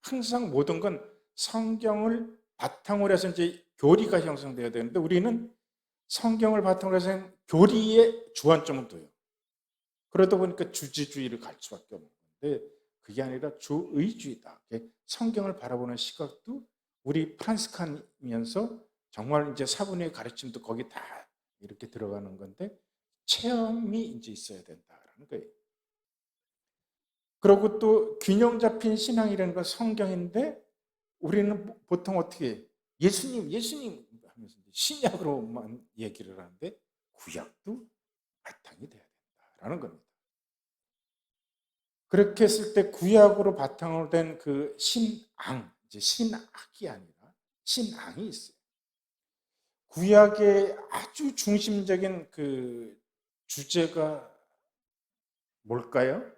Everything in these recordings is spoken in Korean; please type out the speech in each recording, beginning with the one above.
항상 모든 건 성경을 바탕으로 해서 이제 교리가 형성되어야 되는데 우리는 성경을 바탕으로 해서 교리에 주안점을 둬요. 그러다 보니까 주지주의를 갈 수밖에 없는 건데 그게 아니라 주의주의다. 성경을 바라보는 시각도 우리 프란스칸이면서 정말 이제 사분의 가르침도 거기 다 이렇게 들어가는 건데 체험이 이제 있어야 된다라는 거예요. 그리고 또 균형 잡힌 신앙이라는 건 성경인데 우리는 보통 어떻게 예수님 하면서 신약으로만 얘기를 하는데 구약도 바탕이 돼야 된다라는 겁니다. 그렇게 했을 때 구약으로 바탕으로 된 그 신앙, 이제 신학이 아니라 신앙이 있어요. 구약의 아주 중심적인 그 주제가 뭘까요?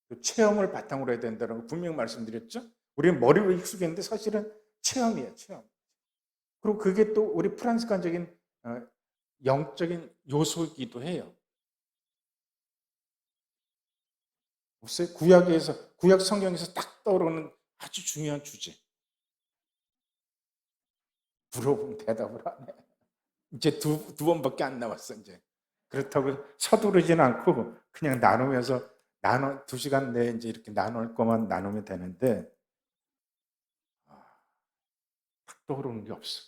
그 체험을 바탕으로 해야 된다는 거 분명 말씀드렸죠? 우리는 머리로 익숙했는데 사실은 체험이에요, 체험. 그리고 그게 또 우리 프란스관적인 영적인 요소이기도 해요. 없어요? 구약 성경에서 딱 떠오르는 아주 중요한 주제. 물어보면 대답을 안 해. 이제 두 번밖에 안 남았어, 이제. 그렇다고 서두르지는 않고 그냥 나누면서 2시간 내에 이제 이렇게 나눌 것만 나누면 되는데, 딱 떠오르는 게 없어.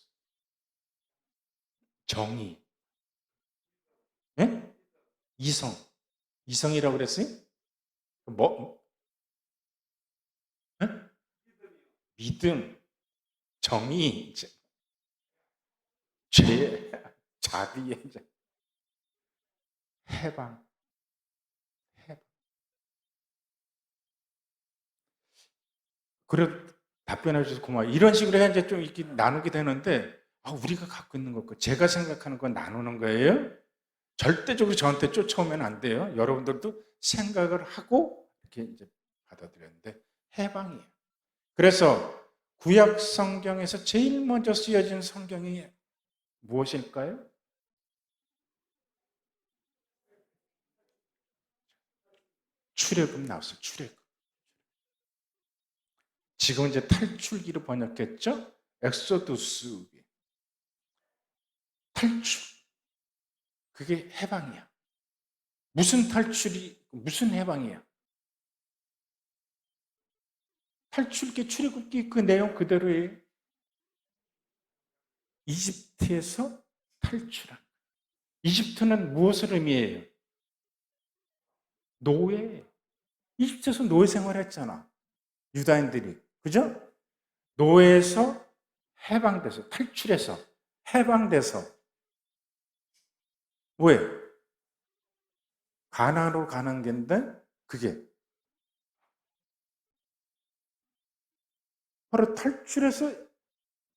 정의. 예? 이성이라고 그랬어요? 뭐? 예? 믿음, 정의, 죄, 자비, 해방. 그래, 답변해 주셔서 고마워요. 이런 식으로 해야 이제 좀 이렇게 나누게 되는데, 우리가 갖고 있는 것과 제가 생각하는 건 나누는 거예요. 절대적으로 저한테 쫓아오면 안 돼요. 여러분들도 생각을 하고 이렇게 이제 받아들였는데, 해방이에요. 그래서 구약 성경에서 제일 먼저 쓰여진 성경이 무엇일까요? 출애굽 나왔어요. 출애굽. 지금 이제 탈출기로 번역했죠? 엑소두스. 탈출. 그게 해방이야. 무슨 해방이야? 탈출기, 출애굽기 그 내용 그대로예요. 이집트에서 탈출한. 이집트는 무엇을 의미해요? 노예. 이집트에서 노예 생활했잖아. 유다인들이. 그죠? 노예에서 해방돼서, 탈출해서, 해방돼서. 왜? 가나안으로 가는 건데, 그게 바로 탈출해서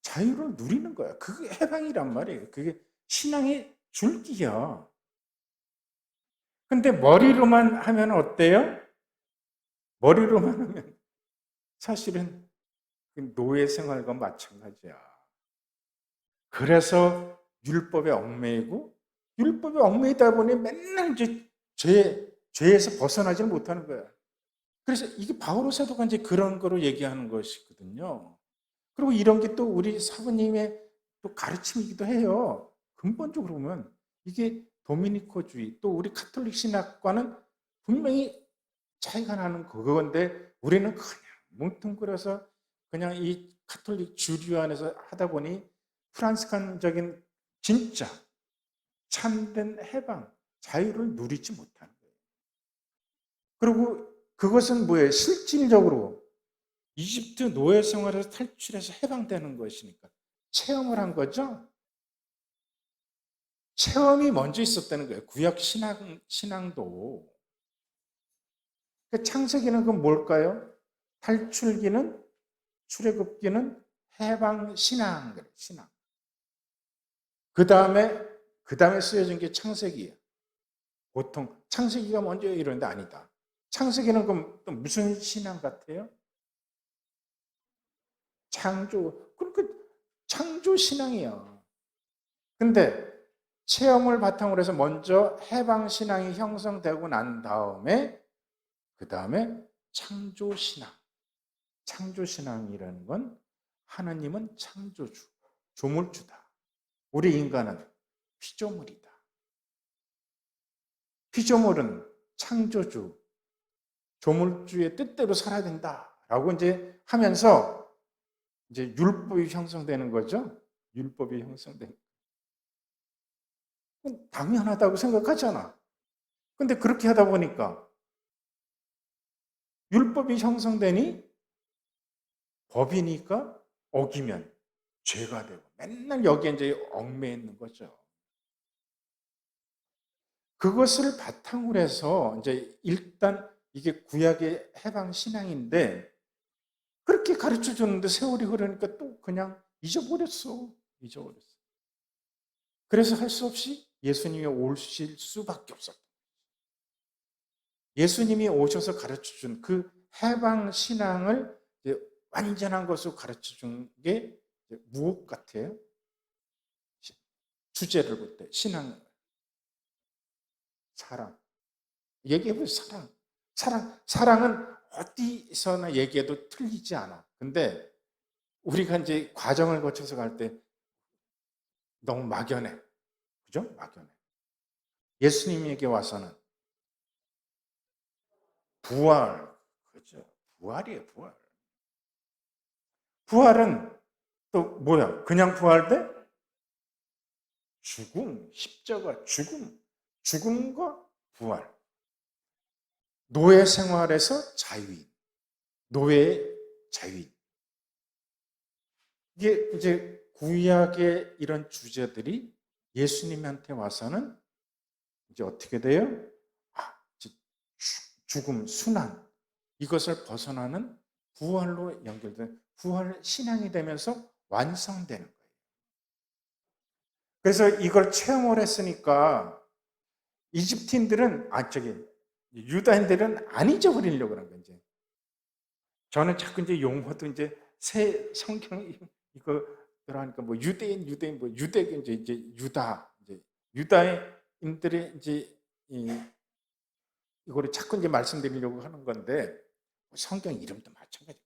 자유를 누리는 거야. 그게 해방이란 말이에요. 그게 신앙의 줄기야. 근데 머리로만 하면 어때요? 머리로만 하면 사실은 노예 생활과 마찬가지야. 그래서 율법에 얽매이고 율법에 얽매이다 보니 맨날 이제 죄에서 벗어나지는 못하는 거야. 그래서 이게 바오로 사도가 이제 그런 거로 얘기하는 것이거든요. 그리고 이런 게 또 우리 사부님의 또 가르침이기도 해요. 근본적으로 보면 이게 도미니코주의 또 우리 카톨릭 신학과는 분명히 차이가 나는 그건데 우리는 그냥 뭉뚱그려서 그냥 이 카톨릭 주류 안에서 하다 보니 프란스칸적인 진짜 참된 해방, 자유를 누리지 못하는 거예요. 그리고 그것은 뭐예요? 실질적으로 이집트 노예 생활에서 탈출해서 해방되는 것이니까 체험을 한 거죠. 체험이 먼저 있었다는 거예요. 구약 신앙도. 창세기는 그건 뭘까요? 탈출기는 출애굽기는 해방 신앙. 그 다음에 쓰여진 게 창세기예요. 보통 창세기가 먼저 이러는데 아니다. 창세기는 그럼 또 무슨 신앙 같아요? 그러니까 창조 신앙이야. 근데 체험을 바탕으로 해서 먼저 해방 신앙이 형성되고 난 다음에 그 다음에 창조신앙. 창조신앙이라는 건 하나님은 창조주, 조물주다. 우리 인간은 피조물이다. 피조물은 창조주, 조물주의 뜻대로 살아야 된다라고 이제 하면서 이제 율법이 형성되는 거죠. 율법이 형성되는. 당연하다고 생각하잖아. 근데 그렇게 하다 보니까 율법이 형성되니 법이니까 어기면 죄가 되고 맨날 여기에 이제 얽매여 있는 거죠. 그것을 바탕으로 해서 이제 일단 이게 구약의 해방 신앙인데 그렇게 가르쳐 줬는데 세월이 흐르니까 또 그냥 잊어버렸어. 잊어버렸어. 그래서 할 수 없이 예수님이 오실 수밖에 없었다. 예수님이 오셔서 가르쳐 준 그 해방 신앙을 완전한 것으로 가르쳐 준 게 무엇 같아요? 주제를 볼 때 신앙, 사랑. 얘기해보세요. 사랑은 어디서나 얘기해도 틀리지 않아. 근데 우리가 이제 과정을 거쳐서 갈 때 너무 막연해. 그죠? 막연해. 예수님에게 와서는 부활, 그죠? 부활이에요, 부활. 부활은 또 뭐야? 그냥 부활돼? 죽음, 십자가, 죽음, 죽음과 부활. 노예 생활에서 자유인, 노예의 자유인. 이게 이제 구약의 이런 주제들이 예수님한테 와서는 이제 어떻게 돼요? 죽음, 순환, 이것을 벗어나는 부활로 연결된 부활 신앙이 되면서 완성되는 거예요. 그래서 이걸 체험을 했으니까 이집트인들은 유다인들은 안 잊어버리려고 그런 거죠. 저는 자꾸 이제 용어도 이제 새 성경 이거 들어가니까 뭐 유대인 뭐 유대교 이제 유다 이제 유다인들의 이제 이거를 자꾸 이제 말씀드리려고 하는 건데 성경 이름도 마찬가지.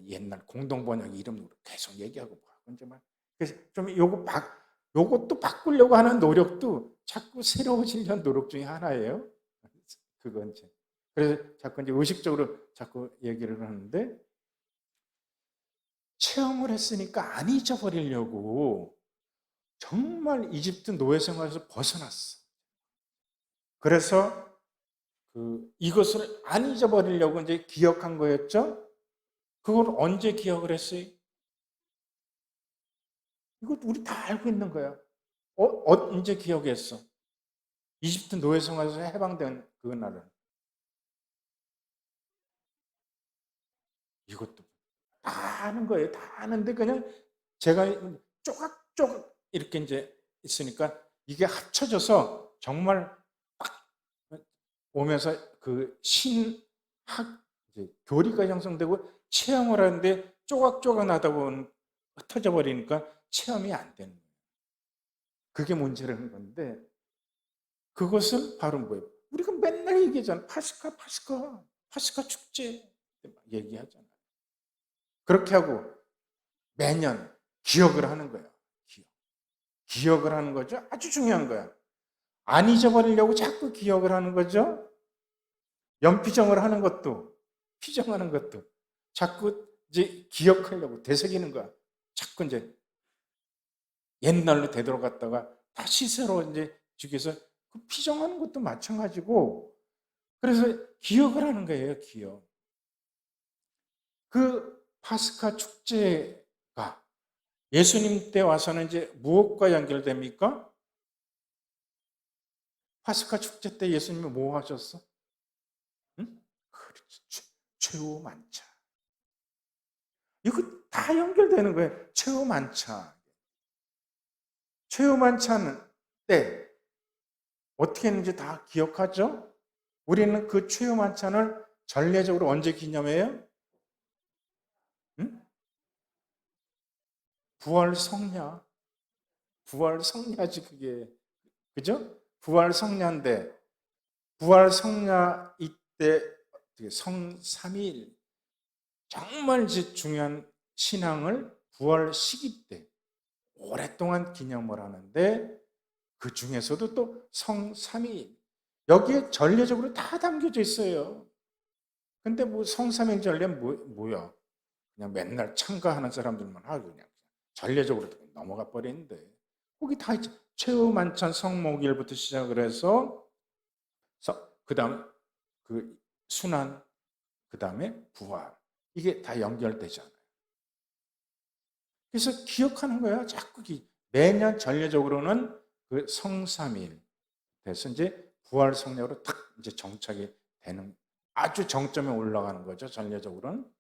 옛날 공동번역 이름으로 계속 얘기하고 이제만 그래서 좀 요것도 바꾸려고 하는 노력도 자꾸 새로워지려는 노력 중에 하나예요. 그건 이제 그래서 자꾸 이제 의식적으로 자꾸 얘기를 하는데 체험을 했으니까 안 잊어버리려고 정말 이집트 노예 생활에서 벗어났어. 그래서 이것을 안 잊어버리려고 이제 기억한 거였죠. 그걸 언제 기억을 했어요? 이거 우리 다 알고 있는 거야. 언제 기억했어? 이집트 노예 생활에서 해방된 그 날은. 이것도 다 아는 거예요. 다 아는데 그냥 제가 조각조각 이렇게 이제 있으니까 이게 합쳐져서 정말 딱 오면서 그 신학 이제 교리가 형성되고 체험을 하는데 조각조각 나다 보면 흩어져 버리니까 체험이 안 되는 거예요. 그게 문제라는 건데 그것은 바로 뭐예요? 우리가 맨날 얘기하잖아. 파스카 축제 얘기하잖아. 그렇게 하고 매년 기억을 하는 거예요. 기억을 하는 거죠. 아주 중요한 거야. 안 잊어버리려고 자꾸 기억을 하는 거죠. 연피정을 하는 것도, 피정하는 것도 자꾸 이제 기억하려고 되새기는 거야. 자꾸 이제 옛날로 되돌아갔다가 다시 새로 이제 주기해서 그 피정하는 것도 마찬가지고 그래서 기억을 하는 거예요, 기억. 그 파스카 축제가 예수님 때 와서는 이제 무엇과 연결됩니까? 파스카 축제 때 예수님이 뭐 하셨어? 응? 그렇지. 최후 만찬. 이거 다 연결되는 거예요. 최후 만찬. 최후 만찬 때 어떻게 했는지 다 기억하죠? 우리는 그 최후 만찬을 전례적으로 언제 기념해요? 응? 부활 성야. 부활 성야지 그게. 그죠? 부활 성야인데 부활 성야 이때 성삼위일 정말 이제 중요한 신앙을 부활 시기 때 오랫동안 기념을 하는데 그 중에서도 또 성삼위일 여기에 전례적으로 다 담겨져 있어요. 근데 뭐 성삼일 전례 뭐야? 그냥 맨날 참가하는 사람들만 하고 그냥 전례적으로 넘어가 버리는데 거기 다 있죠. 최후 만찬 성목일부터 시작을 해서 그다음 그 순환 그다음에 부활 이게 다 연결되잖아요. 그래서 기억하는 거야. 자꾸 매년 전례적으로는 그 성삼일 돼서 이제 부활 성령으로 탁 이제 정착이 되는 아주 정점에 올라가는 거죠. 전례적으로는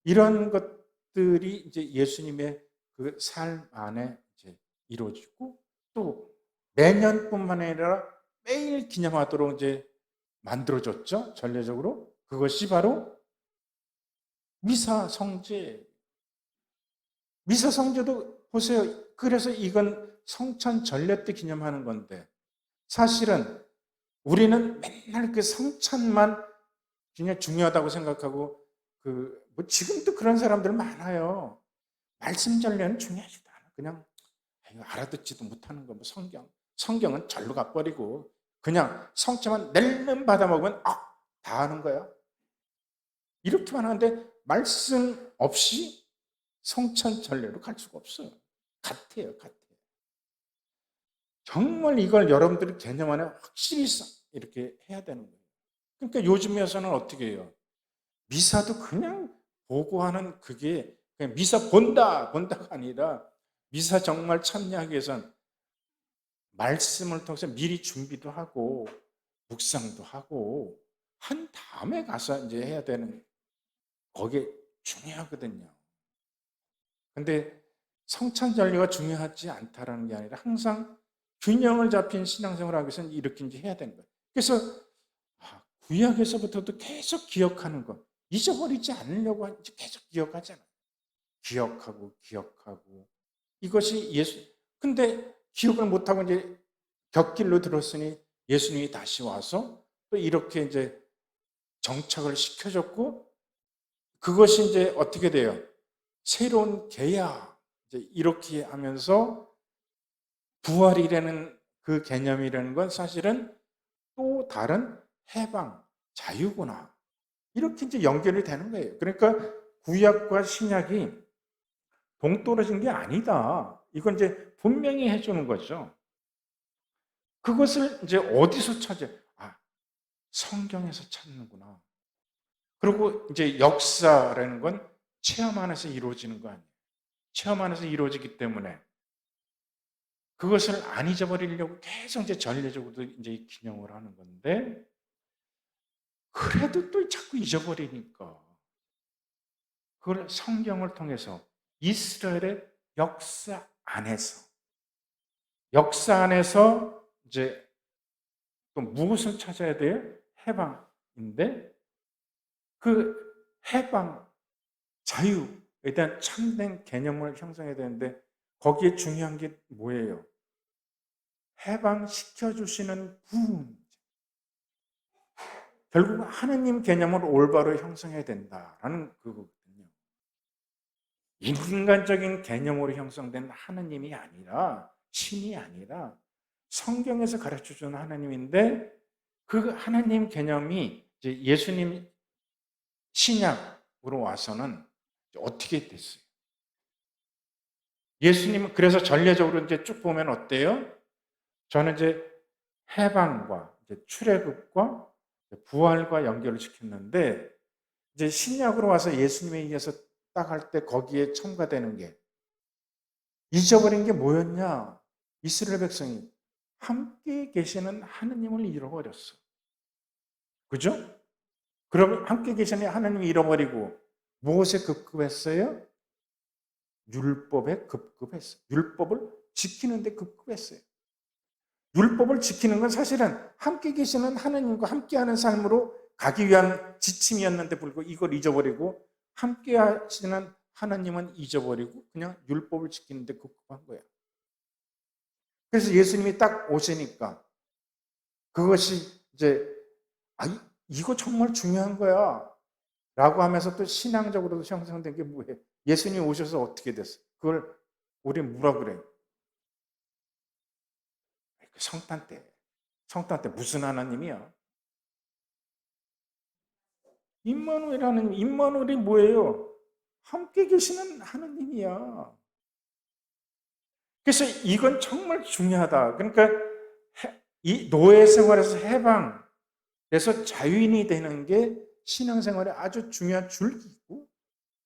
이런 것들이 이제 예수님의 그 삶 안에 이제 이루어지고 또 매년뿐만 아니라 매일 기념하도록 이제 만들어졌죠. 전례적으로 그것이 바로 미사 성제. 미사 성제도 보세요. 그래서 이건 성찬 전례 때 기념하는 건데 사실은 우리는 맨날 그 성찬만 그냥 중요하다고 생각하고 뭐 지금도 그런 사람들 많아요. 말씀 전례는 중요하지도 않아. 그냥 알아듣지도 못하는 거 뭐 성경은 절로 가버리고 그냥 성찬만 낼름 받아 먹으면 다 하는 거야. 이렇게만 하는데 말씀 없이 성찬 전례로 갈 수가 없어요. 같아요. 정말 이걸 여러분들이 개념 안에 확실히 이렇게 해야 되는 거예요. 그러니까 요즘에서는 어떻게 해요? 미사도 그냥 보고 하는 그게 그냥 미사 본다가 아니라 미사 정말 참여하기 위해선 말씀을 통해서 미리 준비도 하고 묵상도 하고 한 다음에 가서 이제 해야 되는 거기에 중요하거든요. 근데 성찬 전례가 중요하지 않다라는 게 아니라 항상 균형을 잡힌 신앙생활을 하기 위해서는 이렇게 이제 해야 되는 거예요. 그래서 구약에서부터도 계속 기억하는 것, 잊어버리지 않으려고 계속 기억하잖아요. 기억하고 이것이 근데 기억을 못하고 이제 곁길로 들었으니 예수님이 다시 와서 또 이렇게 이제 정착을 시켜줬고 그것이 이제 어떻게 돼요? 새로운 계약 이제 이렇게 하면서 부활이라는 그 개념이라는 건 사실은 또 다른 해방, 자유구나. 이렇게 이제 연결이 되는 거예요. 그러니까 구약과 신약이 동떨어진 게 아니다. 이건 이제 분명히 해주는 거죠. 그것을 이제 어디서 찾아요? 성경에서 찾는구나. 그리고 이제 역사라는 건 체험 안에서 이루어지는 거 아니에요. 체험 안에서 이루어지기 때문에 그것을 안 잊어버리려고 계속 이제 전례적으로도 이제 기념을 하는 건데 그래도 또 자꾸 잊어버리니까 그걸 성경을 통해서 이스라엘의 역사 안에서 이제 또 무엇을 찾아야 돼요? 해방인데 그 해방, 자유에 대한 참된 개념을 형성해야 되는데 거기에 중요한 게 뭐예요? 해방시켜 주시는 분. 결국 하느님 개념을 올바로 형성해야 된다라는 그거거든요. 인간적인 개념으로 형성된 하느님이 아니라 신이 아니라 성경에서 가르쳐주는 하나님인데 그 하나님 개념이 이제 예수님 신약으로 와서는 어떻게 됐어요? 예수님은 그래서 전례적으로 이제 쭉 보면 어때요? 저는 이제 해방과 이제 출애굽과 부활과 연결을 시켰는데 이제 신약으로 와서 예수님에 의해서 딱 할 때 거기에 첨가되는 게 잊어버린 게 뭐였냐? 이스라엘 백성이 함께 계시는 하느님을 잃어버렸어. 그죠? 그럼 함께 계시는 하나님을 잃어버리고 무엇에 급급했어요? 율법에 급급했어요. 율법을 지키는데 급급했어요. 율법을 지키는 건 사실은 함께 계시는 하나님과 함께하는 삶으로 가기 위한 지침이었는데 불구하고 이걸 잊어버리고 함께 하시는 하나님은 잊어버리고 그냥 율법을 지키는데 급급한 거예요. 그래서 예수님이 딱 오시니까 그것이 이제 이거 정말 중요한 거야. 라고 하면서 또 신앙적으로도 형성된 게 뭐예요? 예수님 오셔서 어떻게 됐어? 그걸 우리 뭐라 그래? 성탄 때. 성탄 때 무슨 하나님이야? 임마누엘 하나님. 임마누엘이 뭐예요? 함께 계시는 하나님이야. 그래서 이건 정말 중요하다. 그러니까 이 노예 생활에서 해방돼서 자유인이 되는 게 신앙생활의 아주 중요한 줄기고,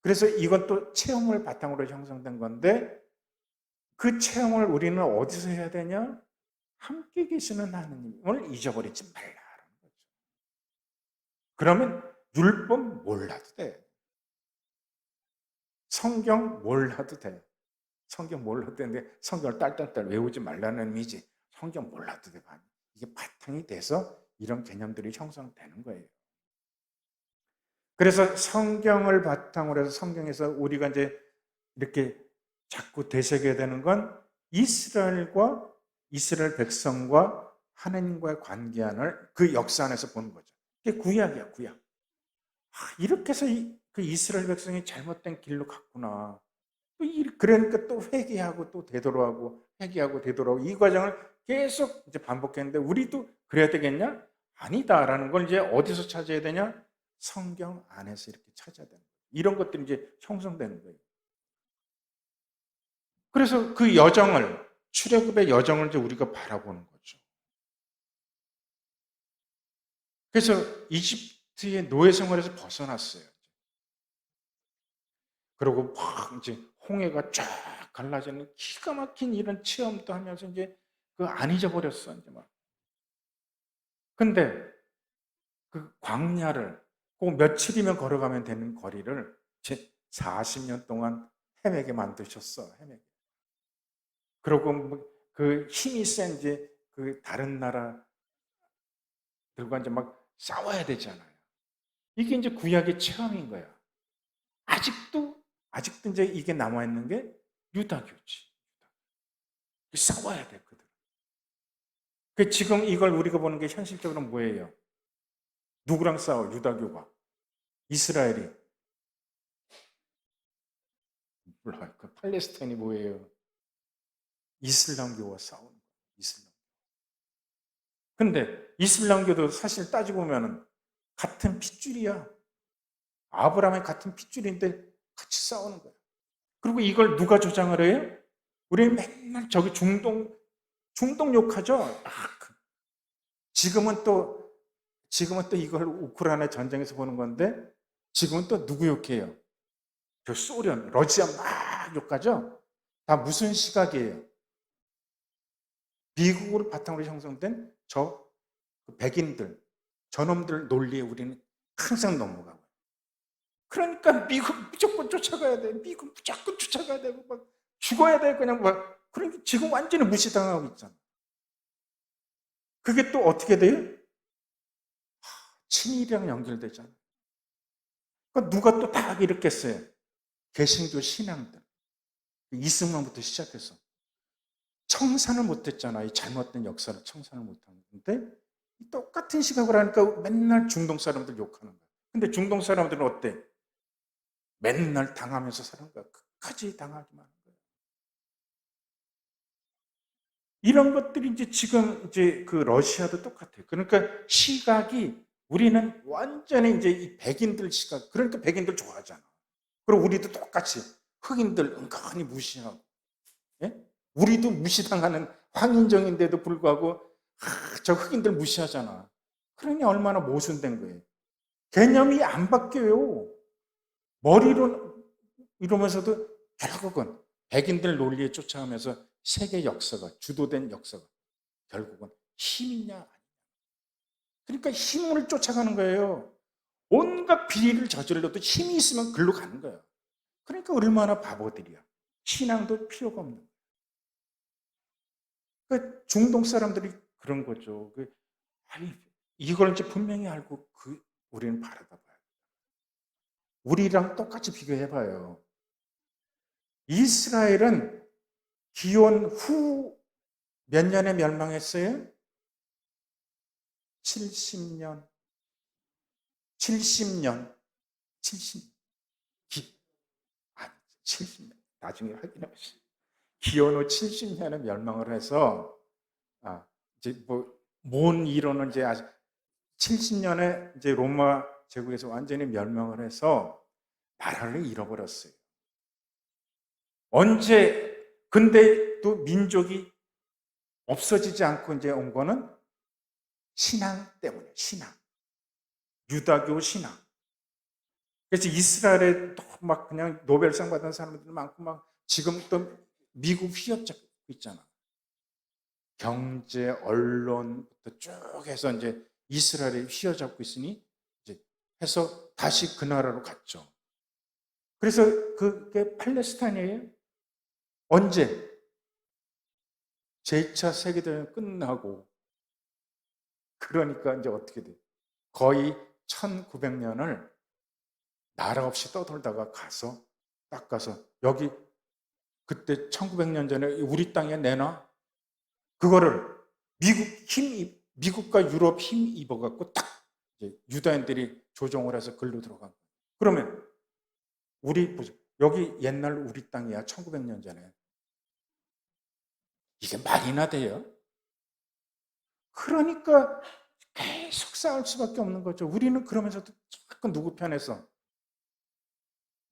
그래서 이건 또 체험을 바탕으로 형성된 건데, 그 체험을 우리는 어디서 해야 되냐? 함께 계시는 하나님을 잊어버리지 말라라는 거죠. 그러면 율법 몰라도 돼. 성경 몰라도 돼. 성경 몰라도 되는데 성경을 딸딸딸 외우지 말라는 의미지. 성경 몰라도 돼. 이게 바탕이 돼서 이런 개념들이 형성되는 거예요. 그래서 성경을 바탕으로 해서 성경에서 우리가 이제 이렇게 자꾸 되새겨야 되는 건 이스라엘 백성과 하나님과의 관계안을 그 역사 안에서 보는 거죠. 이게 구약이야, 구약. 이렇게 해서 그 이스라엘 백성이 잘못된 길로 갔구나. 그러니까 또 회개하고 또 되돌아오고 회개하고 되돌아오고 이 과정을 계속 이제 반복했는데, 우리도 그래야 되겠냐? 아니다라는 걸 이제 어디서 찾아야 되냐? 성경 안에서 이렇게 찾아야 되는 거예요. 이런 것들이 이제 형성되는 거예요. 그래서 그 여정을, 출애굽의 여정을 이제 우리가 바라보는 거죠. 그래서 이집트의 노예 생활에서 벗어났어요. 그리고 막 이제 홍해가 쫙 갈라지는 기가 막힌 이런 체험도 하면서 이제 그 안 잊어버렸어, 이제 막. 근데 그 광야를 꼭 며칠이면 걸어가면 되는 거리를 제 40년 동안 헤매게 만드셨어, 헤매게. 그리고 그 힘이 센 이제 그 다른 나라들과 이제 막 싸워야 되잖아요. 이게 이제 구약의 체험인 거야. 아직도 이제 이게 남아있는 게 유다교지. 싸워야 됐거든. 지금 이걸 우리가 보는 게 현실적으로 뭐예요? 누구랑 싸워? 유다교가. 이스라엘이. 몰라요. 그 팔레스타인이 뭐예요? 이슬람교와 싸우는 거예요. 이슬람. 근데 이슬람교도 사실 따지고 보면은 같은 핏줄이야. 아브라함의 같은 핏줄인데 같이 싸우는 거야. 그리고 이걸 누가 조장을 해요? 우리 맨날 저기 중동 욕하죠? 지금은 또 이걸 우크라이나 전쟁에서 보는 건데, 지금은 또 누구 욕해요? 저 소련, 러시아 막 욕하죠? 다 무슨 시각이에요? 미국으로 바탕으로 형성된 그 백인들, 저놈들 논리에 우리는 항상 넘어가고. 그러니까 미국 무조건 쫓아가야 돼. 미국 무조건 쫓아가야 되고, 막 죽어야 돼. 그냥 막. 그러니까 지금 완전히 무시당하고 있잖아. 그게 또 어떻게 돼요? 친일이랑 연결되잖아. 그러니까 누가 또 다 일으켰어요? 개신교 신앙들. 이승만부터 시작해서. 청산을 못했잖아. 이 잘못된 역사를 청산을 못하는데, 똑같은 시각을 하니까 맨날 중동 사람들 욕하는 거야. 근데 중동 사람들은 어때? 맨날 당하면서 사는 거야. 끝까지 당하기만 하는 거야. 이런 것들이 이제 지금 이제 그 러시아도 똑같아요. 그러니까 시각이, 우리는 완전히 이제 이 백인들 시각, 그러니까 백인들 좋아하잖아. 그리고 우리도 똑같이 흑인들 은근히 무시하고, 예? 우리도 무시당하는 황인종인데도 불구하고 저 흑인들 무시하잖아. 그러니 얼마나 모순된 거예요. 개념이 안 바뀌어요. 머리로 이러면서도 결국은 백인들 논리에 쫓아가면서 세계 역사가, 주도된 역사가 결국은 힘이냐 아니냐. 그러니까 힘을 쫓아가는 거예요. 온갖 비리를 저질러도 힘이 있으면 글로 가는 거예요. 그러니까 얼마나 바보들이야. 신앙도 필요가 없는 거예요. 그러니까 중동 사람들이 그런 거죠. 이걸 이제 분명히 알고 우리는 바라다 봐요. 우리랑 똑같이 비교해봐요. 이스라엘은 기원 후 몇 년에 멸망했어요? 70년. 70년, 70, 아니, 70년. 나중에 확인해 보시죠. 기원 후 70년에 멸망을 해서, 이제 뭔 이론은 이제 아직 70년에 이제 로마 제국에서 완전히 멸망을 해서 나라를 잃어버렸어요. 언제, 근데 또 민족이 없어지지 않고 이제 온 거는 신앙 때문에, 신앙. 유다교 신앙. 그래서 이스라엘에 또 막 그냥 노벨상 받은 사람들 많고, 막 지금 또 미국 휘어잡고 있잖아. 경제, 언론부터 쭉 해서 이제 이스라엘에 휘어잡고 있으니 이제 해서 다시 그 나라로 갔죠. 그래서 그게 팔레스타인이에요. 언제? 제2차 세계대전 끝나고, 그러니까 이제 어떻게 돼? 거의 1900년을 나라 없이 떠돌다가 가서 딱 가서 여기 그때 1900년 전에 우리 땅에 내놔. 그거를 미국과 유럽 힘 입어갖고 딱 이제 유다인들이 조종을 해서 글로 들어간 거예요. 그러면 여기 옛날 우리 땅이야. 1900년 전에. 이게 말이나 돼요? 그러니까 계속 싸울 수밖에 없는 거죠. 우리는 그러면서도 자꾸 누구 편에서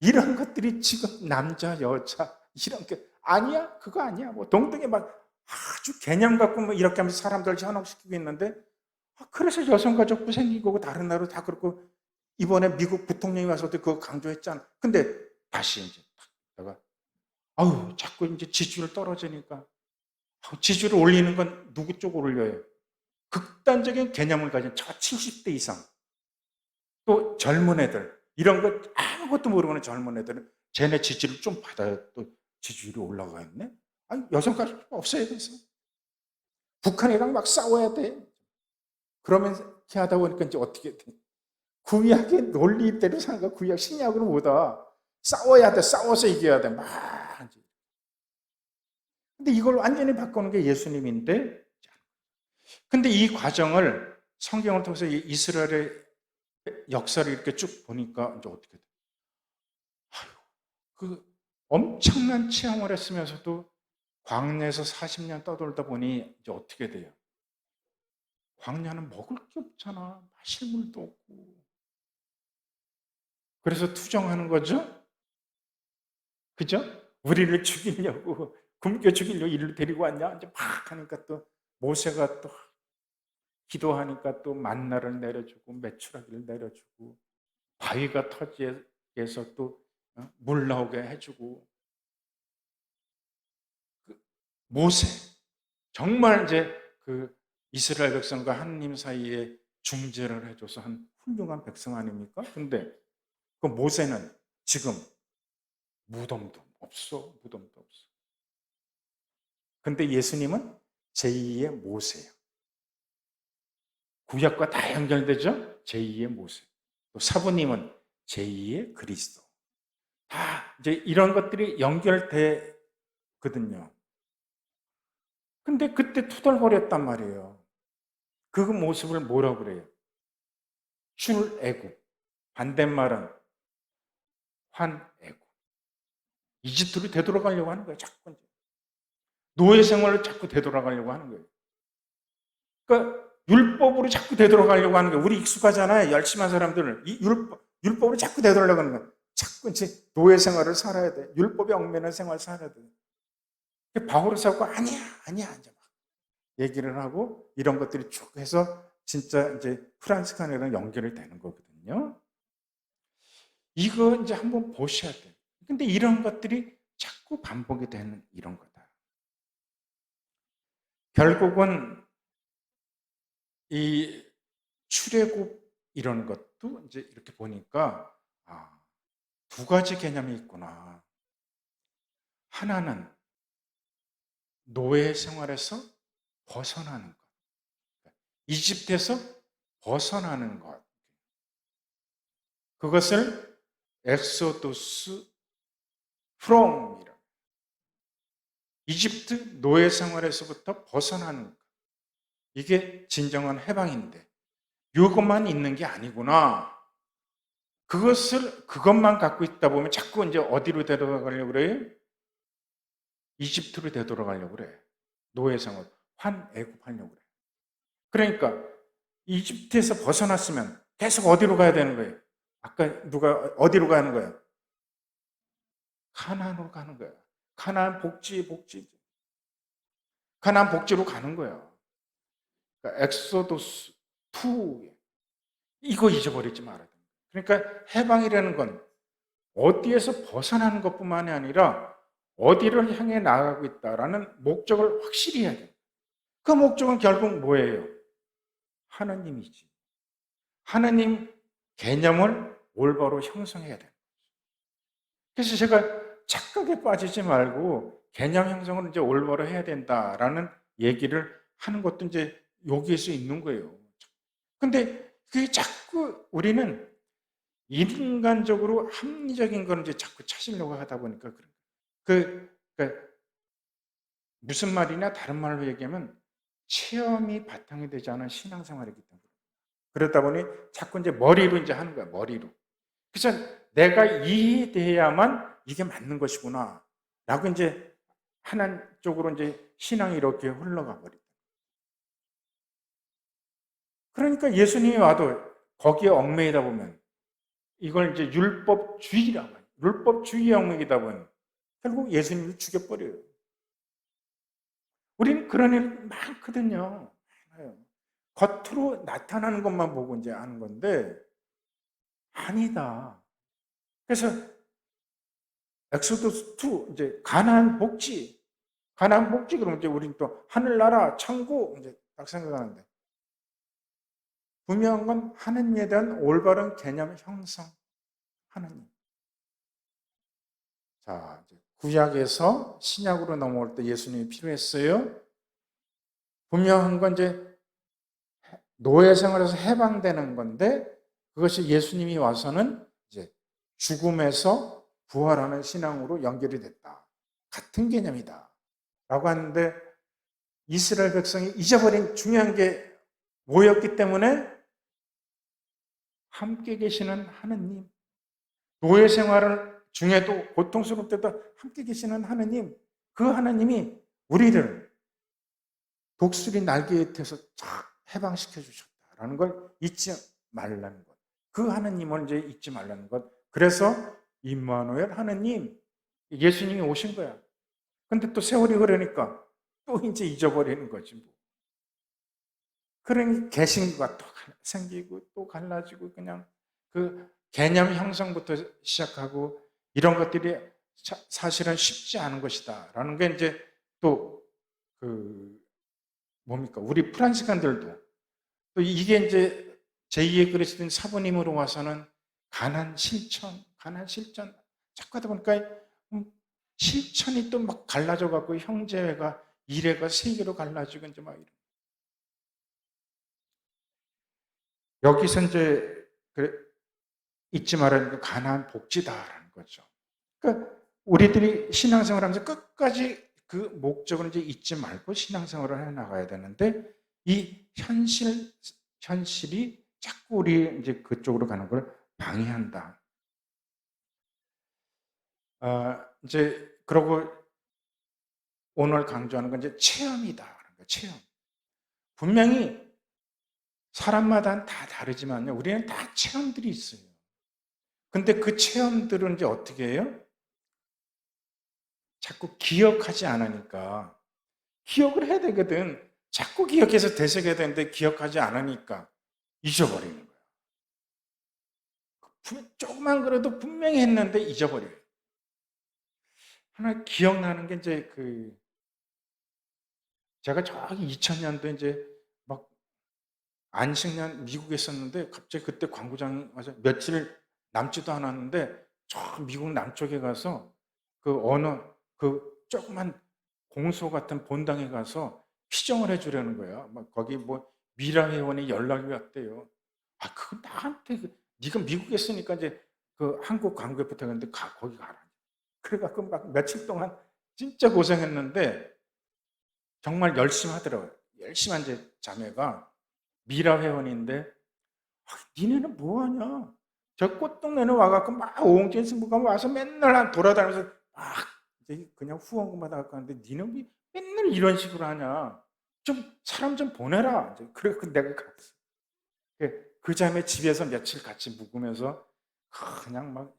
이런 것들이 지금 남자, 여자 이런 게 아니야? 그거 아니야? 뭐 동등에 막 아주 개념 갖고 뭐 이렇게 하면서 사람들 현혹시키고 있는데, 그래서 여성가족부 생긴 거고 다른 나라도 다 그렇고, 이번에 미국 부통령이 와서도 그거 강조했잖아. 근데 다시 이제 내가 자꾸 이제 지지율 떨어지니까, 지지율을 올리는 건 누구 쪽으로 올려요? 극단적인 개념을 가진 70대 이상, 또 젊은 애들, 이런 거 아무것도 모르는 젊은 애들은 쟤네 지지를 좀 받아야 또 지지율이 올라가 있네? 아니, 여성가족 없어야 돼서. 북한이랑 막 싸워야 돼. 그러면서 이렇게 하다 보니까 이제 어떻게 돼? 구약의 논리대로 사는 거야. 구약 신약으로 보다 싸워야 돼. 싸워서 이겨야 돼. 막. 근데 이걸 완전히 바꾸는 게 예수님인데, 근데 이 과정을 성경을 통해서 이스라엘의 역사를 이렇게 쭉 보니까 이제 어떻게 돼? 그 엄청난 체험을 했으면서도 광야에서 40년 떠돌다 보니 이제 어떻게 돼요? 광야는 먹을 게 없잖아. 마실 물도 없고. 그래서 투정하는 거죠? 그죠? 우리를 죽이려고, 굶겨 죽이려고 이를 데리고 왔냐? 이제 막 하니까 또 모세가 또 기도하니까 또 만나를 내려주고 메추라기를 내려주고 바위가 터지에서 또 물 나오게 해주고, 모세 정말 이제 그 이스라엘 백성과 하느님 사이에 중재를 해줘서 한 훌륭한 백성 아닙니까? 근데 그 모세는 지금 무덤도 없어, 무덤도 없어. 근데 예수님은 제2의 모세예요. 구약과 다 연결되죠? 제2의 모세. 또 사부님은 제2의 그리스도. 다 이제 이런 것들이 연결되거든요. 근데 그때 투덜거렸단 말이에요. 그 모습을 뭐라고 그래요? 출애굽. 반대말은 환애굽. 이집트로 되돌아가려고 하는 거예요. 자꾸 노예 생활로 자꾸 되돌아가려고 하는 거예요. 그러니까 율법으로 자꾸 되돌아가려고 하는 거예요. 우리 익숙하잖아요. 열심히 한 사람들은 이 율법으로 자꾸 되돌아가려고 하는 거예요. 자꾸 이제 노예 생활을 살아야 돼. 율법에 얽매는 생활을 살아야 돼. 바울을 세우고 아니야, 아니야, 이제 막 얘기를 하고 이런 것들이 쭉 해서 진짜 이제 프란스칸이랑 연결이 되는 거거든요. 이거 이제 한번 보셔야 돼요. 근데 이런 것들이 자꾸 반복이 되는 이런 거다. 결국은 이 출애굽 이런 것도 이제 이렇게 보니까 두 가지 개념이 있구나. 하나는 노예 생활에서 벗어나는 것. 이집트에서 벗어나는 것. 그것을 엑소도스 프롬이라. 이집트 노예 생활에서부터 벗어나는 것. 이게 진정한 해방인데 이것만 있는 게 아니구나. 그것만 갖고 있다 보면 자꾸 이제 어디로 되돌아가려고 그래요? 이집트로 되돌아가려고 그래. 노예 생활, 환애굽하려고 그래. 그러니까 이집트에서 벗어났으면 계속 어디로 가야 되는 거예요? 아까 누가 어디로 가는 거예요? 가나안으로 가는 거예요. 가나안 복지. 가나안 복지로 가는 거예요. 그러니까 엑소도스 2 이거 잊어버리지 말아야 됩니다. 그러니까 해방이라는 건 어디에서 벗어나는 것뿐만이 아니라 어디를 향해 나아가고 있다라는 목적을 확실히 해야 돼요. 그 목적은 결국 뭐예요? 하나님이지. 하나님 개념을 올바로 형성해야 돼요. 그래서 제가 착각에 빠지지 말고 개념 형성을 이제 올바로 해야 된다라는 얘기를 하는 것도 이제 여기에서 있는 거예요. 근데 그게 자꾸 우리는 인간적으로 합리적인 걸 이제 자꾸 찾으려고 하다 보니까 그런 거예요. 그러니까 무슨 말이냐 다른 말로 얘기하면 체험이 바탕이 되지 않은 신앙생활이기 때문에 그러다 보니 자꾸 이제 머리로 이제 하는 거야 머리로. 그래서 내가 이해돼야만 이게 맞는 것이구나 라고 이제 하나님 쪽으로 이제 신앙이 이렇게 흘러가 버리다. 그러니까 예수님이 와도 거기에 얽매이다 보면 이걸 이제 율법주의라고 해요. 율법주의에 얽매이다 보면 결국 예수님을 죽여버려요. 우리는 그런 일 많거든요. 많아요. 겉으로 나타나는 것만 보고 이제 아는 건데 아니다. 그래서 엑소더스 2 이제 가나안 복지 그러면 이제 우리는 또 하늘나라 천국 이제 딱 생각하는데 분명한 건 하나님에 대한 올바른 개념 형성 하나님. 자, 이제 구약에서 신약으로 넘어올 때 예수님이 필요했어요. 분명한 건 이제 노예 생활에서 해방되는 건데 그것이 예수님이 와서는 이제 죽음에서 부활하는 신앙으로 연결이 됐다. 같은 개념이다. 라고 하는데 이스라엘 백성이 잊어버린 중요한 게 뭐였기 때문에 함께 계시는 하느님, 노예 생활 중에도 고통스러울 때도 함께 계시는 하느님, 그 하나님이 우리를 독수리 날개 밑에서 쫙 해방시켜 주셨다라는 걸 잊지 말라는 것. 그 하나님을 이제 잊지 말라는 것. 그래서 임마누엘 하느님, 예수님이 오신 거야. 근데 또 세월이 흐르니까 또 이제 잊어버리는 거지 뭐. 그러니 개신과 또 생기고 또 갈라지고 그냥 그 개념 형성부터 시작하고 이런 것들이 사실은 쉽지 않은 것이다라는 게 이제 또 그 뭡니까 우리 프란시칸들도 또 이게 이제 제2의 그리스도인 사부님으로 와서는 가난 실천 자꾸 하다 보니까 실천이 또 막 갈라져 갖고 형제가 이래가 세계로 갈라지고 이제 막 이런. 여기서 이제 잊지 말아야 되는 게 가나안 복지다라는 거죠. 그러니까 우리들이 신앙생활하면서 끝까지 그 목적을 이제 잊지 말고 신앙생활을 해 나가야 되는데 이 현실이 자꾸 우리 이제 그쪽으로 가는 걸 방해한다. 이제 그러고 오늘 강조하는 건 이제 체험이다. 체험. 분명히 사람마다 다 다르지만요. 우리는 다 체험들이 있어요. 근데 그 체험들은 이제 어떻게 해요? 자꾸 기억하지 않으니까 기억을 해야 되거든. 자꾸 기억해서 되새겨야 되는데 기억하지 않으니까 잊어버리는 거야. 조금만 그래도 분명히 했는데 잊어버려요. 하나 기억나는 게 이제 제가 저기 2000년도 이제 막 안식년 미국에 있었는데 갑자기 그때 광고장이 와서 며칠 남지도 않았는데 저 미국 남쪽에 가서 그 어느 그 조그만 공소 같은 본당에 가서 피정을 해주려는 거야. 막 거기 뭐 미라 회원이 연락이 왔대요. 그거 나한테 네가 미국에 있으니까 이제 그 한국 광고에 부탁했는데 거기 가라. 그래갖고 막 며칠 동안 진짜 고생했는데 정말 열심히 하더라고요. 열심히 한 이제 자매가 미라 회원인데 니네는 뭐하냐? 저 꽃동네는 와갖고 막 오홍진 승부가 와서 맨날 돌아다니면서 막 이제 그냥 후원금만 받아갖고 하는데 니는 왜 맨날 이런 식으로 하냐. 좀 사람 좀 보내라. 이제 그래서 내가 갔어. 그 자매 집에서 며칠 같이 묵으면서 그냥 막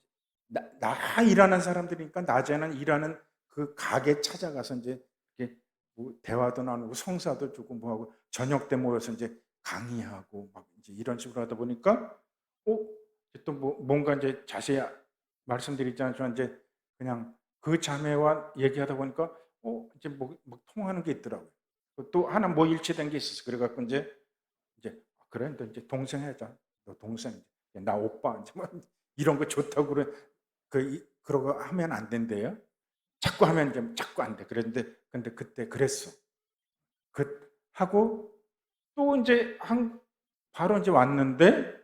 나 일하는 사람들이니까 낮에는 일하는 그 가게 찾아가서 이제 이렇게 뭐 대화도 나누고 성사도 주고 뭐하고 저녁 때 모여서 이제 강의하고 막 이제 이런 식으로 하다 보니까 또 뭔가 이제 자세히 말씀드리지 않지만 이제 그냥 그 자매와 얘기하다 보니까 이제 뭐 통하는 게 있더라고요. 또 하나 뭐 일치된 게 있었어. 그래갖고 이제 그래, 너 이제 동생 하자. 너 동생, 나 오빠 이제 뭐 이런 거 좋다고 그래. 그러고 하면 안 된대요. 자꾸 하면 이제 자꾸 안 돼. 그랬는데 근데 그때 그랬어. 하고 또 이제 바로 이제 왔는데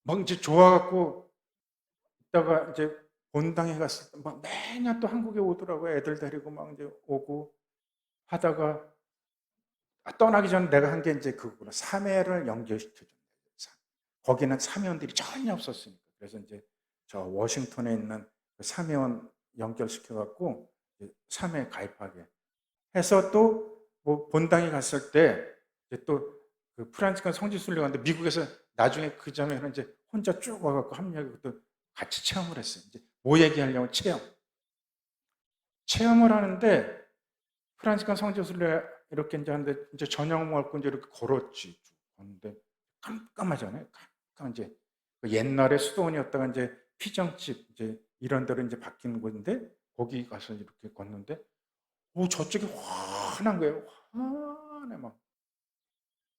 막 이제 좋아갖고 있다가 이제 본당에 갔을 때 막 매년 또 한국에 오더라고요. 애들 데리고 막 이제 오고 하다가 떠나기 전에 내가 한 게 이제 그거구나. 사매를 연결시켜준다. 거기는 사매원들이 전혀 없었으니까. 그래서 이제 저 워싱턴에 있는 그 사매원 연결시켜갖고 사매에 가입하게 해서 또 뭐 본당에 갔을 때 이제 또 그 프란치스칸 성지순례 갔는데 미국에서 나중에 그 자매는 이제 혼자 쭉 와갖고 합류하고 또 같이 체험을 했어요. 이제 뭐 얘기하려면 체험을 하는데 프란치스칸 성지순례 이렇게 이제 하는데 이제 저녁 먹고 이제 이렇게 걸었지. 걷는데 깜깜하잖아요. 깜깜 이제 옛날에 수도원이었다가 이제 피정집 이제 이런 데로 이제 바뀌는 건데 거기 가서 이렇게 걷는데 저쪽이 환한 거예요. 환해 막.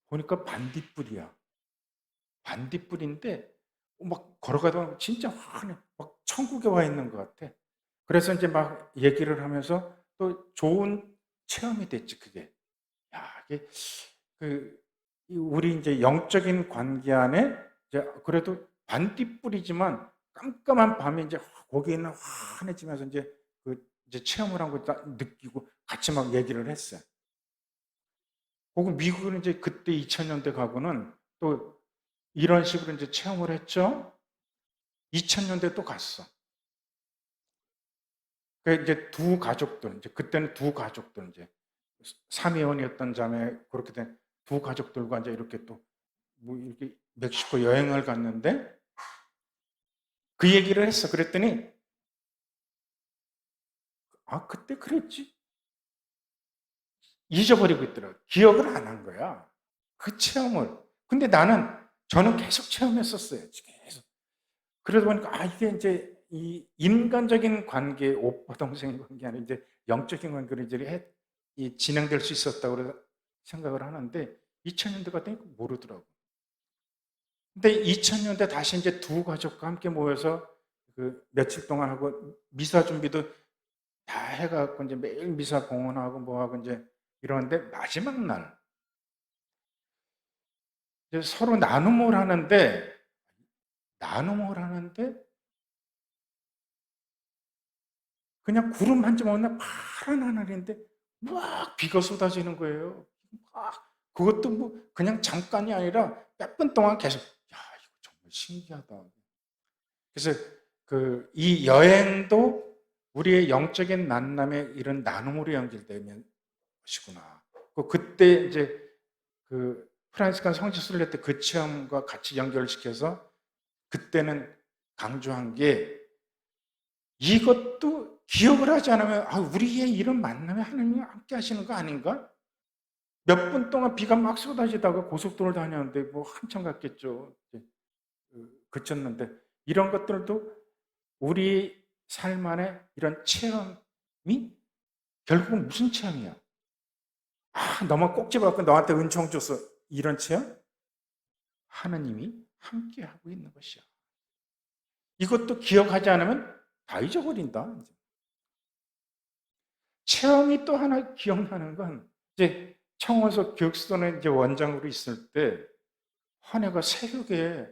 보니까 반딧불이야. 반딧불인데 막 걸어가다 보면 진짜 환해. 막 천국에 와 있는 것 같아. 그래서 이제 막 얘기를 하면서 또 좋은 체험이 됐지 그게. 야, 이게 우리 이제 영적인 관계 안에 이제 그래도 반딧불이지만 깜깜한 밤에 이제 거기는 환해지면서 이제 체험을 한 거 느끼고 같이 막 얘기를 했어요. 혹은 미국은 이제 그때 2000년대 가고는 또 이런 식으로 이제 체험을 했죠. 2000년대 또 갔어. 그 이제 두 가족들, 이제 그때는 두 가족들 이제 삼위원이었던 자매 그렇게 된 두 가족들과 이제 이렇게 또 뭐 이렇게 멕시코 여행을 갔는데 그 얘기를 했어. 그랬더니 그때 그랬지. 잊어버리고 있더라고. 기억을 안 한 거야. 그 체험을. 근데 저는 계속 체험했었어요. 계속. 그러다 보니까 이게 이제 이 인간적인 관계, 오빠 동생의 관계 아니라 이제 영적인 관계로 이제 진행될 수 있었다고 생각을 하는데 2000년대 갔더니 모르더라고. 근데 2000년대 다시 이제 두 가족과 함께 모여서 그 며칠 동안 하고 미사 준비도 다 해갖고 이제 매일 미사 봉헌하고 뭐하고 이제 이러는데 마지막 날 이제 서로 나눔을 하는데 그냥 구름 한 점 없는 파란 하늘인데 막 비가 쏟아지는 거예요. 그것도 뭐 그냥 잠깐이 아니라 몇 분 동안 계속 이거 정말 신기하다. 그래서 이 여행도 우리의 영적인 만남에 이런 나눔으로 연결되는 것이구나. 그때 이제 프란시스칸 성지순례 때 그 체험과 같이 연결시켜서 그때는 강조한 게 이것도 기억을 하지 않으면 우리의 이런 만남에 하나님이 함께 하시는 거 아닌가? 몇 분 동안 비가 막 쏟아지다가 고속도로를 다녔는데 뭐 한참 갔겠죠. 그쳤는데 이런 것들도 우리 삶 안에 이런 체험이 결국은 무슨 체험이야? 너만 꼭 집어갖고 너한테 은총 줬어. 이런 체험? 하나님이 함께하고 있는 것이야. 이것도 기억하지 않으면 다 잊어버린다. 체험이 또 하나 기억나는 건 이제 청원서 교육수도는 이제 원장으로 있을 때 한 해가 새벽에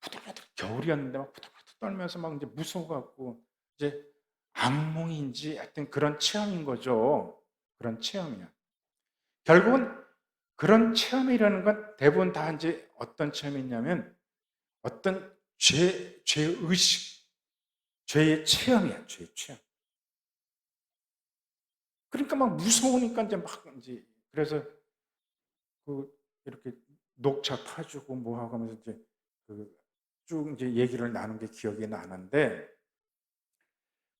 부들부들 겨울이었는데 막 부들부들 떨면서 막 이제 무서워갖고 이제 악몽인지 하여튼 그런 체험인 거죠. 그런 체험이야. 결국은 그런 체험이라는 건 대부분 다 이제 어떤 체험이냐면 어떤 죄의식, 죄의 체험이야, 죄의 체험. 그러니까 막 무서우니까 이제 막 이제, 그래서 이렇게 녹차 타주고 뭐 하고 하면서 이제 쭉 이제 얘기를 나눈 게 기억이 나는데,